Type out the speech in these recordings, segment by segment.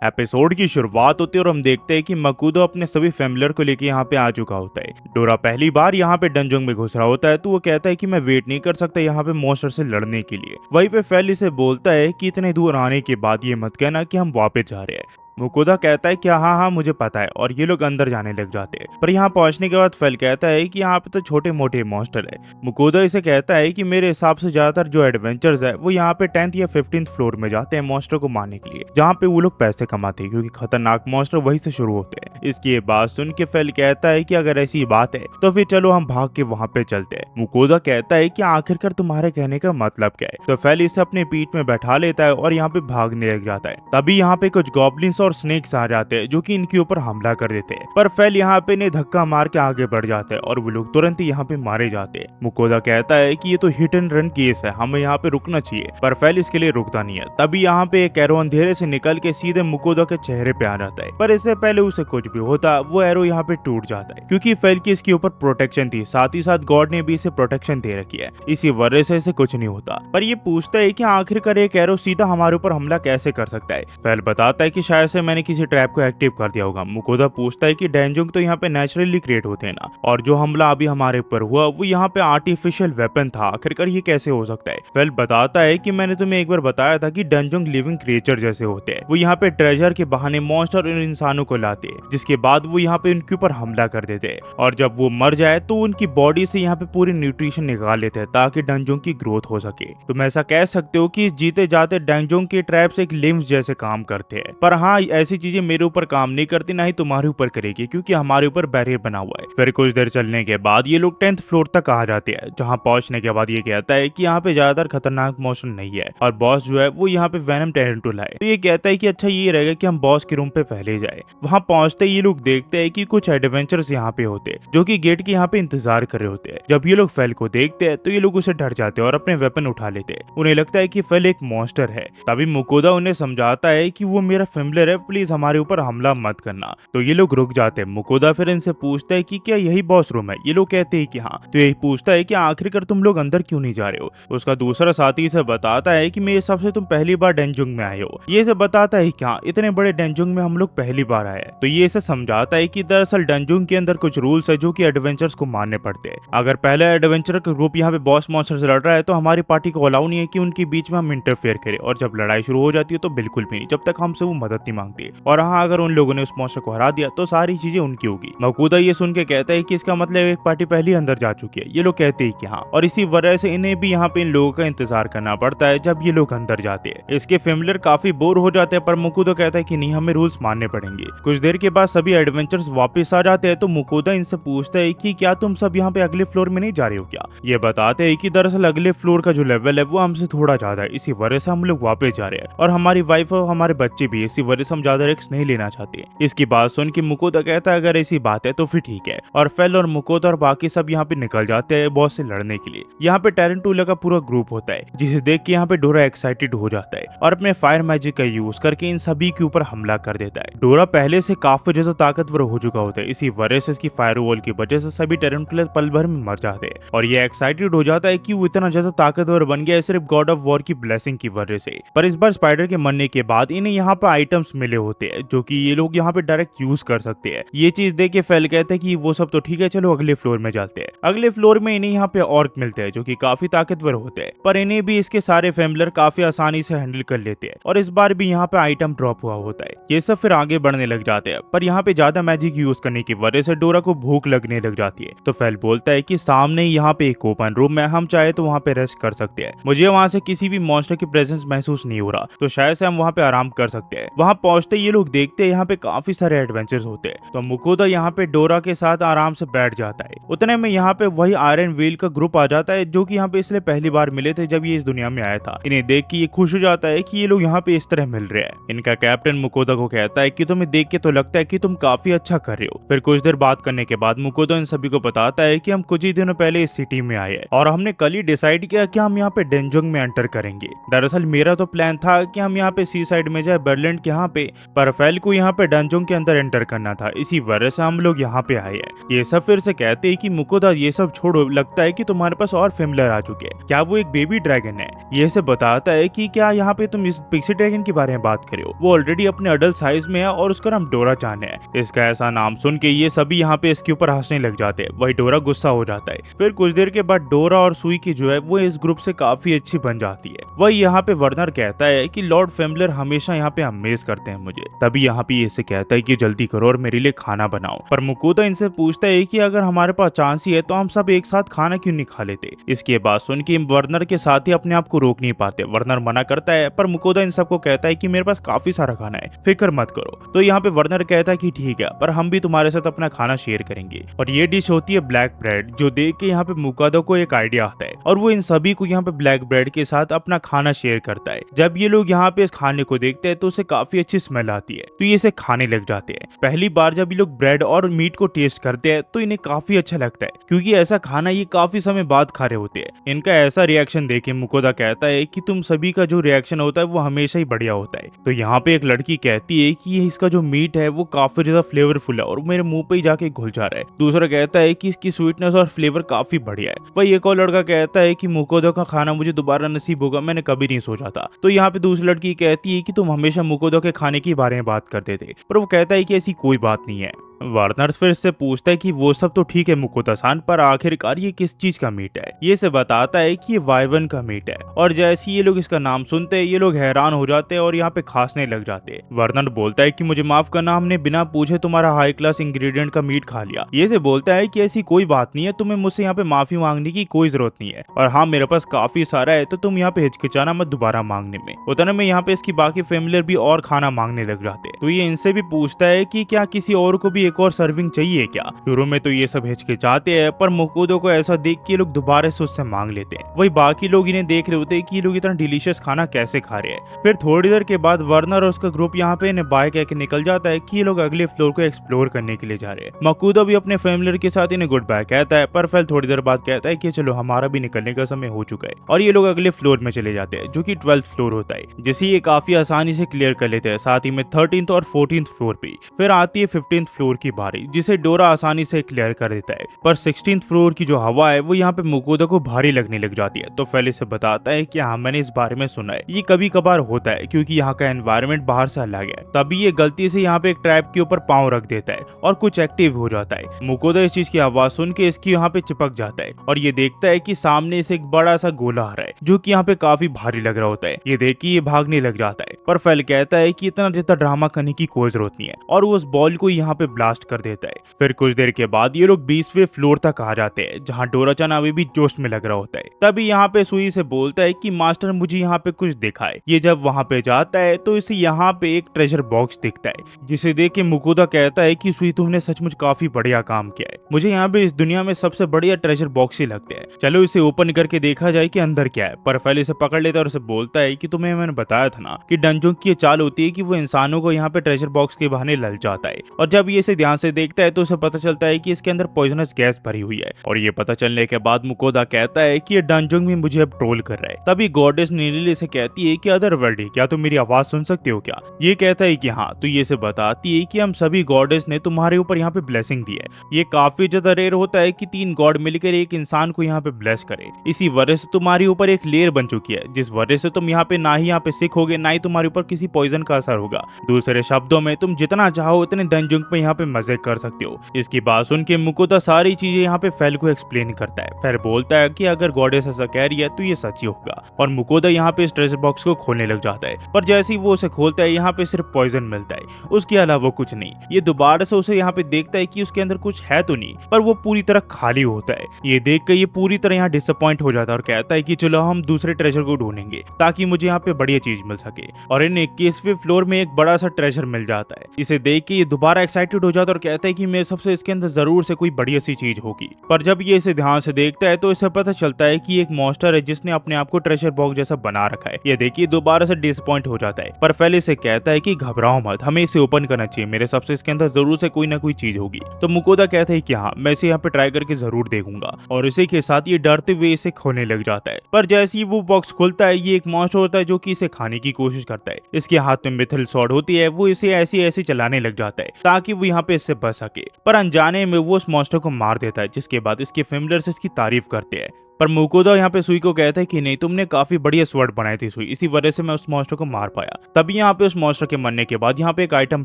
Episode की शुरुआत होती है और हम देखते हैं कि मकूदो अपने सभी फैमिलियर को लेके यहाँ पे आ चुका होता है। डोरा पहली बार यहाँ पे डंजोंग में घुस रहा होता है तो वो कहता है कि मैं वेट नहीं कर सकता यहाँ पे मॉन्स्टर से लड़ने के लिए। वहीं पे फेल इसे बोलता है कि इतने दूर आने के बाद ये मत कहना कि हम वापस जा रहे हैं। मुकुदा कहता है कि हाँ हाँ मुझे पता है, और ये लोग अंदर जाने लग जाते हैं। पर यहाँ पहुंचने के बाद फेल कहता है कि यहाँ पे तो छोटे मोटे मॉन्स्टर है। मुकुदा इसे कहता है कि मेरे हिसाब से ज्यादातर जो एडवेंचर्स है वो यहाँ पे 10th या 15th फ्लोर में जाते हैं मॉन्स्टर को मारने के लिए, जहाँ पे वो लोग पैसे कमाते हैं, क्योंकि खतरनाक मॉन्स्टर वहीं से शुरू होते हैं। इसकी ये बात सुन के फेल कहता है कि अगर ऐसी बात है तो फिर चलो हम भाग के वहाँ पे चलते हैं। मुकुदा कहता है कि आखिरकार तुम्हारे कहने का मतलब क्या है। तो फेल इसे अपने पीठ में बैठा लेता है और यहाँ पे भागने लग जाता है। तभी यहाँ पे कुछ गॉब्लिन्स और स्नेक्स आ जाते हैं जो कि इनके ऊपर हमला कर देते हैं। पर फेल यहाँ पे इन्हें धक्का मार के आगे बढ़ जाते हैं और वो लोग तुरंत ही यहाँ पे मारे जाते हैं। मुकुदा कहता है कि ये तो हिट एंड रन केस है, हमें यहाँ पे रुकना चाहिए, पर फेल इसके लिए रुकता नहीं है। तभी यहाँ पे एक एरो अंधेरे से निकल के सीधे मुकुदा के चेहरे पे आ जाता है। पर इससे पहले उसे कुछ भी होता वो एरो यहाँ पे टूट जाता है, क्योंकि फेल की इसके ऊपर प्रोटेक्शन थी, साथ ही साथ गॉड ने भी इसे प्रोटेक्शन दे रखी है, इसी वजह से इसे कुछ नहीं होता। पर ये पूछता है कि आखिरकार एक एरो सीधा हमारे ऊपर हमला कैसे कर सकता है। फेल बताता है कि शायद से मैंने किसी ट्रैप को एक्टिव कर दिया होगा। मुकुदा पूछता है कि डैंजोंग तो यहाँ पे नेचुरली क्रिएट होते हैं ना, और जो हमला अभी हमारे ऊपर हुआ वो यहाँ पे आर्टिफिशियल वेपन था, आखिरकार ये कैसे हो सकता है। फेल बताता है कि मैंने तुम्हें एक बार बताया था कि डैंजोंग लिविंग क्रिएचर जैसे होते हैं, वो यहाँ पे ट्रेजर के बहाने मॉन्स्टर और इंसानों को लाते हैं, जिसके बाद वो यहाँ पे उनके ऊपर हमला कर देते हैं, और जब वो मर जाए तो उनकी बॉडी से यहाँ पे पूरी न्यूट्रिशन निकाल लेते हैं ताकि डैंजोंग की ग्रोथ हो सके। तुम ऐसा कह सकते हो कि जीते जाते डैंजोंग के ट्रैप्स एक लिम्स जैसे काम करते हैं। पर हाँ, ऐसी चीजें मेरे ऊपर काम नहीं करती, ना ही तुम्हारे ऊपर करेगी, क्योंकि हमारे ऊपर बैरियर बना हुआ है। फिर कुछ देर चलने के बाद ये लोग 10th फ्लोर तक आ जाते हैं, जहाँ पहुंचने के बाद ये कहता है कि यहाँ पे ज्यादातर खतरनाक मॉन्स्टर नहीं है, और बॉस जो है वो यहाँ पे वेनम टेरेंटुला है। तो ये कहता है कि अच्छा ये रहेगा कि हम बॉस के रूम पे पहले जाए। वहाँ पहुंचते ये लोग देखते हैं कि कुछ एडवेंचर्स यहाँ पे होते हैं जो कि गेट के यहाँ पे इंतजार कर रहे होते हैं। जब ये लोग फेल को देखते हैं तो ये लोग उसे डर जाते हैं और अपने वेपन उठा लेते हैं। उन्हें लगता है कि फेल एक मॉन्स्टर है। तभी मुकुदा उन्हें समझाता है कि वो मेरा फेमिलियर है, प्लीज हमारे ऊपर हमला मत करना। तो ये लोग रुक जाते हैं। मुकुदा फिर इनसे पूछता है कि क्या यही बॉस रूम है। ये लोग कहते हैं कि हाँ। तो यही पूछता है कि आखिरकार तुम लोग अंदर क्यों नहीं जा रहे हो। उसका दूसरा साथी से बताता है कि मेरे हिसाब से तुम पहली बार डैंजोंग में आए हो। ये इसे बताता है कि हाँ, इतने बड़े डैंजोंग में हम लोग पहली बार आए। तो ये इसे समझाता है कि दरअसल डैंजोंग के अंदर कुछ रूल्स है जो कि एडवेंचर्स को मानने पड़ते हैं। अगर पहले एडवेंचर का ग्रुप यहाँ पे बॉस मॉन्स्टर से लड़ रहा है तो हमारी पार्टी को अलाउ नहीं है कि उनके बीच में हम इंटरफेयर करें, और जब लड़ाई शुरू हो जाती है तो बिल्कुल भी नहीं, जब तक हमसे वो मदद नहीं मांगती। और हाँ, अगर उन लोगों ने उस मॉन्स्टर को हरा दिया तो सारी चीजें उनकी होगी। मकूदा ये सुन के कहता है कि इसका मतलब एक पार्टी पहले अंदर जा चुकी है। ये लोग कहते हैं कि हाँ, और इसी वजह से इन्हें भी यहाँ पे इन लोगों का इंतजार करना पड़ता है जब ये लोग अंदर जाते हैं। इसके फेमिलियर काफी बोर हो जाते हैं, पर मुकुदा कहता है कि नहीं, हमें रूल्स मानने पड़ेंगे। कुछ देर के बाद सभी एडवेंचर्स वापस आ जाते हैं। तो मुकुदा इनसे पूछता है कि क्या तुम सब यहाँ पे अगले फ्लोर में नहीं जा रहे हो क्या। ये बताते हैं कि दरअसल अगले फ्लोर का जो लेवल है वो हमसे थोड़ा ज्यादा है, इसी वजह से हम लोग वापस जा रहे हैं, और हमारी वाइफ और हमारे बच्चे भी, इसी वजह से हम ज्यादा रिस्क नहीं लेना चाहते। इसकी बात सुन के मुकुदा कहता है अगर ऐसी बात है तो फिर ठीक है, और फेल और मुकुदा और बाकी सब यहाँ पे निकल जाते हैं बॉस से लड़ने के लिए। यहाँ पे टेरेंटुला का पूरा ग्रुप होता है, जिसे देख के यहाँ पे डोरा एक्साइटेड हो जाता है और अपने फायर मैजिक का यूज करके इन सभी के ऊपर हमला कर देता है। डोरा पहले से काफी ज्यादा ताकतवर हो चुका होता है, इसी वजह से इसकी फायरवॉल की वजह से सभी टेरेंटुला पल भर में मर जाते हैं, और ये एक्साइटेड हो जाता है कि वो इतना ज्यादा ताकतवर बन गया है सिर्फ गॉड ऑफ वॉर की ब्लेसिंग की वजह से। पर इस बार स्पाइडर के मरने के बाद इन्हें यहाँ पे आइटम्स मिले होते हैं जो कि ये लोग यहाँ पे डायरेक्ट यूज कर सकते हैं। ये चीज देख के फेल कहते हैं कि वो सब तो ठीक है, चलो अगले फ्लोर में जाते हैं। अगले फ्लोर में इन्हें यहाँ पे ऑर्क मिलते हैं जो कि काफी ताकतवर होते हैं, पर इन्हें भी इसके सारे फेमिलियर काफी आसानी से हैंडल कर लेते हैं, और इस बार भी यहाँ पे आइटम ड्रॉप हुआ होता है। ये सब फिर आगे बढ़ने लग जाते हैं, पर यहाँ पे ज्यादा मैजिक यूज करने की वजह से डोरा को भूख लगने लग जाती है। तो फेल बोलता है कि सामने यहाँ पे एक ओपन रूम है, हम चाहे तो वहाँ पे रेस्ट कर सकते हैं। मुझे वहाँ से किसी भी मॉन्स्टर की प्रेजेंस महसूस नहीं हो रहा, तो शायद से हम वहाँ पे आराम कर सकते हैं। वहाँ पहुंचते ये लोग देखते हैं यहाँ पे काफी सारे एडवेंचर्स होते हैं। तो मुकुदा यहाँ पे डोरा के साथ आराम से बैठ जाता है। उतने में यहाँ पे वही आयरन व्हील का ग्रुप आ जाता है जो कि यहाँ पे इसलिए पहली बार मिले थे जब ये इस दुनिया में आया था। इन्हें देख के ये खुश हो जाता है कि ये लोग यहाँ पे इस तरह मिल रहे हैं। इनका कैप्टन मुकुदा को कहता है कि तुम्हें देख के तो लगता है कि तुम काफी अच्छा कर रहे हो। फिर कुछ देर बात करने के बाद मुकुदा इन सभी को बताता है कि हम कुछ ही दिनों पहले इस सिटी में आए हैं और हमने कल ही डिसाइड किया कि हम यहाँ पे डैंजोंग में एंटर करेंगे। दरअसल मेरा तो प्लान था कि हम यहाँ पे सी साइड में जाए बर्लिन के यहाँ पे पे, पर फेल को यहाँ पे डंजोंग के अंदर एंटर करना था, इसी वजह से हम लोग यहाँ पे आए हैं। ये सब फिर से कहते हैं कि मुकोदा ये सब छोड़ो, लगता है कि तुम्हारे पास और फेमिलर आ चुके हैं, क्या वो एक बेबी ड्रैगन है? ये से बताता है कि क्या यहाँ पे तुम इस पिक्सी ड्रैगन के बारे में बात कर रहे हो, वो ऑलरेडी अपने अडल्ट साइज में है और उसका नाम डोरा चान है। इसका ऐसा नाम सुन के ये सभी यहाँ पे इसके ऊपर हंसने लग जाते हैं, वही डोरा गुस्सा हो जाता है। फिर कुछ देर के बाद डोरा और सुई की जो है वो इस ग्रुप से काफी अच्छी बन जाती है। वही यहाँ पे वर्नर कहता है कि लॉर्ड फेमिलर हमेशा यहाँ पे अमेज करते हैं मुझे। तभी यहाँ पे इसे कहता है कि जल्दी करो और मेरे लिए खाना बनाओ, पर मुकोदा इनसे पूछता है कि अगर हमारे पास चांस ही है तो हम सब एक साथ खाना क्यों नहीं खा लेते। इसके बाद सुन के वर्नर के साथ ही अपने आप को रोक नहीं पाते। वर्नर मना करता है, पर मुकोदा इन सबको कहता है कि मेरे पास काफी सारा खाना है, फिक्र मत करो। तो यहाँ पे वर्नर कहता है कि ठीक है, पर हम भी तुम्हारे साथ अपना खाना शेयर करेंगे। और ये डिश होती है ब्लैक ब्रेड, जो देख के यहाँ पे मुकोदा को एक आइडिया आता है और वो इन सभी को यहाँ पे ब्लैक ब्रेड के साथ अपना खाना शेयर करता है। जब ये लोग यहाँ पे इस खाने को देखते हैं तो उसे काफी अच्छी स्मेल आती है, तो ये इसे खाने लग जाते हैं। पहली बार जब ये लोग ब्रेड और मीट को टेस्ट करते हैं तो इन्हें काफी अच्छा लगता है, क्योंकि ऐसा खाना ये काफी समय बाद खा रहे होते हैं। इनका ऐसा रिएक्शन देखे मुकोदा कहता है कि तुम सभी का जो रिएक्शन होता है वो हमेशा ही बढ़िया होता है। तो यहाँ पे एक लड़की कहती है कि इसका जो मीट है वो काफी ज्यादा फ्लेवरफुल है और मेरे मुंह पे ही जाके घुल जा रहा है। दूसरा कहता है कि इसकी स्वीटनेस और फ्लेवर काफी बढ़िया है। वही एक और लड़का कहता है कि मुकोदा का खाना मुझे दोबारा नसीब होगा, मैंने कभी नहीं सोचा था। तो यहाँ पे दूसरी लड़की कहती है कि तुम हमेशा मुकोदा के खाने के बारे में बात करते थे, पर वो कहता है कि ऐसी कोई बात नहीं है। वार्नर फिर इससे पूछता है कि वो सब तो ठीक है मुकोदा सान, पर आखिरकार ये किस चीज का मीट है। ये से बताता है कि ये वाइवन का मीट है, और जैसे ये लोग इसका नाम सुनते हैं ये लोग हैरान हो जाते हैं और यहाँ पे खांसने लग जाते हैं। वार्नर बोलता है कि मुझे माफ करना, हमने बिना पूछे तुम्हारा हाई क्लास इंग्रेडिएंट का मीट खा लिया। ये से बोलता है कि ऐसी कोई बात नहीं है, तुम्हें मुझसे यहाँ पे माफी मांगने की कोई जरूरत नहीं है, और हाँ मेरे पास काफी सारा है, तो तुम यहाँ पे हिचकिचाना मत दोबारा मांगने में। उतने में यहाँ पे इसकी बाकी फैमिली भी और खाना मांगने लग जाते हैं। तो ये इनसे भी पूछता है कि क्या किसी और को भी एक और सर्विंग चाहिए क्या। शुरू में तो ये सब हिचकिचाते हैं, पर मुकोदा को ऐसा देख के लोग दोबारा से उससे मांग लेते हैं। वही बाकी लोग इन्हें देख रहे होते हैं कि ये लोग इतना डिलीशियस खाना कैसे खा रहे हैं। फिर थोड़ी देर के बाद वर्नर और उसका ग्रुप यहाँ पे इन्हें बाय कह के निकल जाता है कि ये लोग अगले फ्लोर को एक्सप्लोर करने के लिए जा रहे हैं। मुकोदा भी अपने फैमिली के साथ इन्हें गुड बाय कहता है, पर फिर थोड़ी देर बाद कहता है कि चलो हमारा भी निकलने का समय हो चुका है, और ये लोग अगले फ्लोर में चले जाते हैं जो कि 12th फ्लोर होता है, जिसे ये काफी आसानी से क्लियर कर लेते हैं। साथ ही में 13th और 14th फ्लोर पे फिर आती है 15th फ्लोर की बारी, जिसे डोरा आसानी से क्लियर कर देता है। पर 16th फ्लोर की जो हवा है वो यहाँ पे मुकोदा को भारी लगने लग जाती है। तो फेली से बताता है कि हाँ मैंने इस बारे में सुना है, ये कभी कभार होता है क्योंकि यहाँ का एनवायरनमेंट बाहर से अलग है। तभी ये गलती से यहाँ पे एक ट्रैप के ऊपर पाँव रख देता है और कुछ एक्टिव हो जाता है। मुकोदा इस चीज की आवाज सुन के इसकी यहाँ पे चिपक जाता है और ये देखता है कि सामने से एक बड़ा सा गोला आ रहा है जो कि यहाँ पे काफी भारी लग रहा होता है। ये देख के ये भागने लग जाता है, पर फेल कहता है कि इतना ज्यादा ड्रामा करने की कोई जरूरत नहीं है, और वो उस बॉल को यहाँ पे ब्लास्ट कर देता है। फिर कुछ देर के बाद ये लोग 20वें फ्लोर तक आ जाते हैं, जहाँ डोरा-चान अभी भी जोश में लग रहा होता है। तभी यहाँ पे सुई से बोलता है कि मास्टर मुझे यहाँ पे कुछ दिखा है। ये जब वहाँ पे जाता है तो इसे यहाँ पे एक ट्रेजर बॉक्स दिखता है, जिसे देख के मुकोदा कहता है कि सुई तुमने सचमुच काफी बढ़िया काम किया है, मुझे यहाँ पे इस दुनिया में सबसे बढ़िया ट्रेजर बॉक्स ही लगते हैं, चलो इसे ओपन करके देखा जाए कि अंदर क्या है। पर फेल इसे पकड़ लेता है और उसे बोलता है कि तुम्हें मैंने बताया था ना कि डंजोंग की चाल होती है कि वो इंसानों को यहाँ पे ट्रेजर बॉक्स के बहाने ललचाता है, और जब ये इसे ध्यान से देखता है तो उसे पता चलता है कि इसके अंदर पॉइजनस गैस भरी हुई है। और ये पता चलने के बाद मुकोदा कहता है कि ये डंजोंग भी मुझे अब ट्रोल कर रहा है। तभी गॉडेस नीलिली से कहती है कि अदर वर्ल्ड क्या तुम मेरी आवाज सुन सकते हो क्या। ये कहता है कि हाँ। तो ये से बताती है कि हम सभी गॉडेस ने तुम्हारे ऊपर यहाँ पे ब्लेसिंग दी है। ये काफी ज्यादा रेयर होता है कि 3 गॉड मिलकर एक इंसान को यहाँ पे ब्लेस करे, इसी वजह से तुम्हारे ऊपर एक लेयर बन चुकी है, जिस वजह से तुम यहाँ पे ना ही यहाँ पे सिक होगे, ना ही तुम्हारे ऊपर किसी पॉइजन का असर होगा। दूसरे शब्दों में तुम जितना चाहो उतने डंजोंग पे यहाँ पे मजे कर सकते हो। इसकी बात सुन के मुकोदा सारी चीजें यहाँ पे फेल को एक्सप्लेन करता है। फिर बोलता है कि अगर गॉडेस ऐसा कह रही है तो ये सच ही होगा, और मुकोदा यहाँ पे इस ट्रेजर बॉक्स को खोलने लग जाता है। पर जैसे ही वो उसे खोलता है यहाँ पे सिर्फ पॉइजन मिलता है, उसके अलावा कुछ नहीं। ये दोबारा से उसे यहाँ पे देखता है कि उसके अंदर कुछ है तो नहीं, पर वो पूरी तरह खाली होता है। ये देख कर ये पूरी तरह यहाँ डिसअपॉइंट हो जाता है और कहता है कि चलो हम दूसरे ट्रेजर को ढूंढेंगे ताकि मुझे यहाँ पे बढ़िया चीज मिल सके। और इन 21वें फ्लोर में एक बड़ा सा ट्रेजर मिल जाता है। इसे देख के ये दोबारा एक्साइटेड हो हो जाता है और कहता है कि मेरे सबसे इसके अंदर जरूर से कोई बढ़िया सी चीज होगी। पर जब ये इसे ध्यान से देखता है तो इसे पता चलता है कि एक मॉन्स्टर है जिसने अपने आप को ट्रेजर बॉक्स जैसा बना रखा है। ये देखिए दोबारा से डिसअपॉइंट हो जाता है, पर फेल इसे कहता है कि घबराओ मत, हमें इसे ओपन करना चाहिए, मेरे सबसे इसके अंदर जरूर से कोई ना कोई चीज होगी। तो मुकोदा कहता है कि हाँ, मैं इसे यहाँ पे ट्राई करके जरूर देखूंगा, और इसी के साथ ये डरते हुए इसे खोलने लग जाता है। पर जैसे ही वो बॉक्स खुलता है, ये एक मॉन्स्टर होता है जो कि इसे खाने की कोशिश करता है। इसके हाथ में मिथिल सॉर्ड होती है, वो इसे ऐसी ऐसी चलाने लग जाता है ताकि वो यहाँ पे इससे बच सके, पर अनजाने में वो उस मॉन्स्टर को मार देता है, जिसके बाद इसके फेमिलियर्स इसकी तारीफ करते हैं। पर मुकोदा यहाँ पे सुई को कहता है कि नहीं, तुमने काफी बढ़िया स्वर्ड बनाई थी सुई, इसी वजह से मैं उस मॉन्स्टर को मार पाया। तभी यहाँ पे उस मॉन्स्टर के मरने के बाद यहाँ पे एक आइटम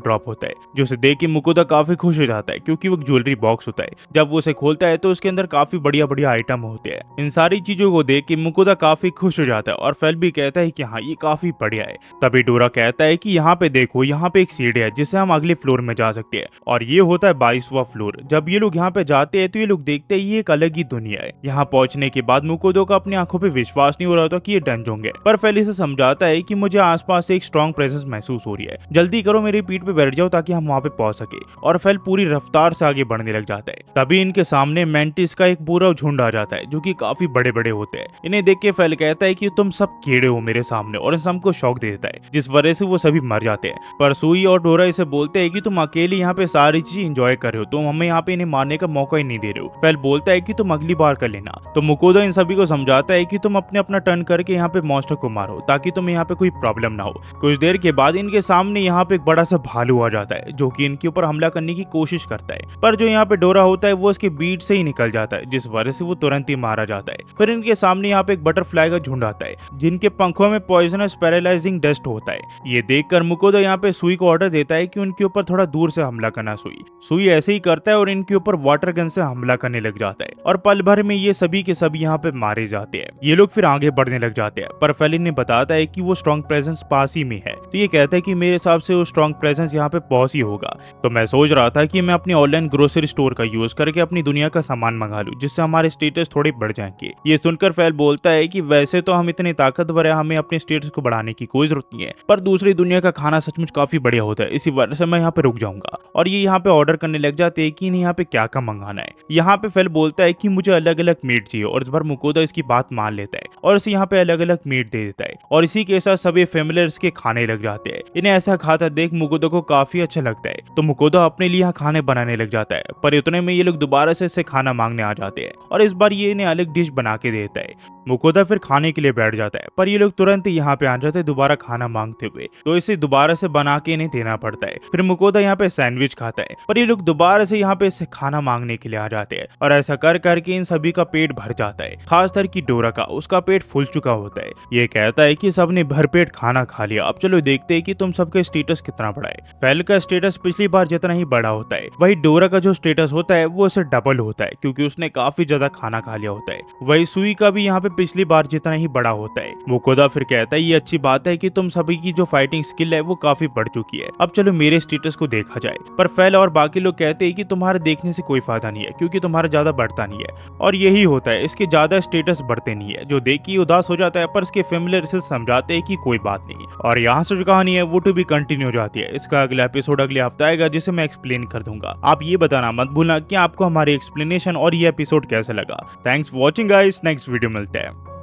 ड्रॉप होता है, जो उसे देख के मुकोदा काफी खुश हो जाता है, क्योंकि वो एक ज्वेलरी बॉक्स होता है। जब वो उसे खोलता है तो उसके अंदर काफी बढ़िया बढ़िया आइटम होते हैं। इन सारी चीजों को देख के मुकोदा काफी खुश हो जाता है, और फेल भी कहता है कि हाँ, ये काफी बढ़िया है। तभी डोरा कहता है कि यहाँ पे देखो, यहाँ पे एक सीढ़ी है जिससे हम अगले फ्लोर में जा सकते हैं, और ये होता है 22वां फ्लोर। जब ये लोग यहाँ पे जाते हैं तो ये लोग देखते हैं ये एक अलग ही दुनिया है। यहाँ पहुंचने के बाद मुकोदा का अपनी आंखों पे विश्वास नहीं हो रहा था कि ये डंजोंग है, पर फेल इसे समझाता है कि मुझे आसपास एक स्ट्रॉन्ग प्रेजेंस महसूस हो रही है, जल्दी करो, मेरी पीठ पे बैठ जाओ ताकि हम वहां पे पहुंच सके। और फेल पूरी रफ्तार से आगे बढ़ने लग जाता है। तभी इनके सामने मेंटिस का एक पूरा झुंड आ जाता है, जो कि काफी बड़े बड़े होते हैं। इन्हें देख के फेल कहता है कि तुम सब कीड़े हो मेरे सामने, और इन सबको शौक दे देता है, जिस वजह से वो सभी मर जाते हैं। पर सुई और डोरा इसे बोलते हैं कि तुम अकेले यहाँ पे सारी चीज एंजॉय कर रहे हो, तुम हमें यहाँ पे इन्हें मारने का मौका ही नहीं दे रहे हो। फेल बोलता है कि तुम अगली बार कर लेना। तो मुकोदा इन सभी को समझाता है कि तुम अपने अपना टर्न करके यहाँ पे मॉन्स्टर को मारो, ताकि तुम्हें यहाँ पे कोई प्रॉब्लम ना हो। कुछ देर के बाद इनके सामने यहाँ पे एक बड़ा सा भालू आ जाता है, जो कि इनके ऊपर हमला करने की कोशिश करता है, पर जो यहाँ पे डोरा होता है वो उसके बीट से ही निकल जाता है, जिस वजह से वो तुरंत ही मारा जाता है। फिर इनके सामने यहाँ पे एक बटरफ्लाई का झुंड आता है, जिनके पंखों में पॉइजनस पैरालाइजिंग डस्ट होता है। ये देखकर मुकोदा यहाँ पे सुई को ऑर्डर देता है कि उनके ऊपर थोड़ा दूर से हमला करना। सुई ऐसे ही करता है और इनके ऊपर वाटर गन से हमला करने लग जाता है, और पल भर में ये सभी के सभी यहाँ पे मारे जाते हैं। ये लोग फिर आगे बढ़ने लग जाते हैं, पर फेलिन ने बताता है कि वो स्ट्रॉन्ग प्रेजेंस पास ही में है। तो ये कहता है कि मेरे हिसाब से वो स्ट्रॉन्ग प्रेजेंस यहाँ पे पहुंच ही होगा। तो मैं सोच रहा था कि मैं अपनी ऑनलाइन ग्रोसरी स्टोर का यूज करके अपनी दुनिया का सामान मंगा लूं, जिससे हमारे स्टेटस थोड़े बढ़ जाएंगे। ये सुनकर फेल बोलता है कि वैसे तो हम इतने ताकतवर है, हमें अपने स्टेटस को बढ़ाने की कोई जरूरत नहीं है, पर दूसरी दुनिया का खाना सचमुच काफी बढ़िया होता है, इसी वजह से मैं यहाँ पे रुक जाऊंगा। और ये यहाँ पे ऑर्डर करने लग जाते हैं कि यहाँ पे क्या क्या मंगाना है। यहाँ पे फेल बोलता है कि मुझे अलग अलग मीट चाहिए, और इस बार मुकोदा इसकी बात मान लेता है और इसे यहाँ पे अलग अलग मीट दे देता है, और इसी के साथ सभी फेमिलियर्स के खाने लग जाते हैं। इन्हें ऐसा खाता देख मुकोदा को काफी अच्छा लगता है, तो मुकोदा अपने लिए यहाँ खाने बनाने लग जाता है। पर इतने में ये लोग दोबारा से इससे खाना मांगने आ जाते हैं, और इस बार ये इन्हें अलग डिश बना के देता है। मुकोदा फिर खाने के लिए बैठ जाता है, पर ये लोग तुरंत ही यहाँ पे आ जाते हैं दोबारा खाना मांगते हुए, तो इसे दोबारा से बना के इन्हें देना पड़ता है। फिर मुकोदा यहाँ पे सैंडविच खाता है, पर ये लोग दोबारा से यहाँ पे इसे खाना मांगने के लिए आ जाते हैं, और ऐसा कर करके इन सभी का पेट भर जाता है। खासकर की डोरा का, उसका पेट फूल चुका होता है। ये कहता है कि सबने भरपेट खाना खा लिया, अब चलो देखते हैं कि तुम सबका स्टेटस कितना बड़ा है। फेल का स्टेटस पिछली बार जितना ही बड़ा होता है, वही डोरा का जो स्टेटस होता है वो उससे डबल होता है, क्योंकि उसने काफी ज्यादा खाना खा लिया होता है। वही सुई का भी यहाँ पे पिछली बार जितना ही बड़ा होता है। मुकोदा फिर कहता है ये अच्छी बात है कि तुम सभी की जो फाइटिंग स्किल है वो काफी बढ़ चुकी है, अब चलो मेरे स्टेटस को देखा जाए। पर फेल और बाकी लोग कहते हैं कि तुम्हारे देखने से कोई फायदा नहीं है, क्योंकि तुम्हारा ज्यादा बढ़ता नहीं है। और यही होता है, इसके ज्यादा स्टेटस बढ़ते नहीं है, जो देख के उदास हो जाता है, पर इसके फेमिलियर इसे समझाते हैं कि कोई बात नहीं। और यहाँ से जो कहानी है वो टू बी कंटिन्यू हो जाती है। इसका अगला एपिसोड अगले हफ्ते आएगा, जिसे मैं एक्सप्लेन कर दूंगा। आप ये बताना मत भूलना कि आपको हमारी एक्सप्लेनेशन और ये एपिसोड कैसा लगा। Thanks for watching guys, next video मिलते हैं।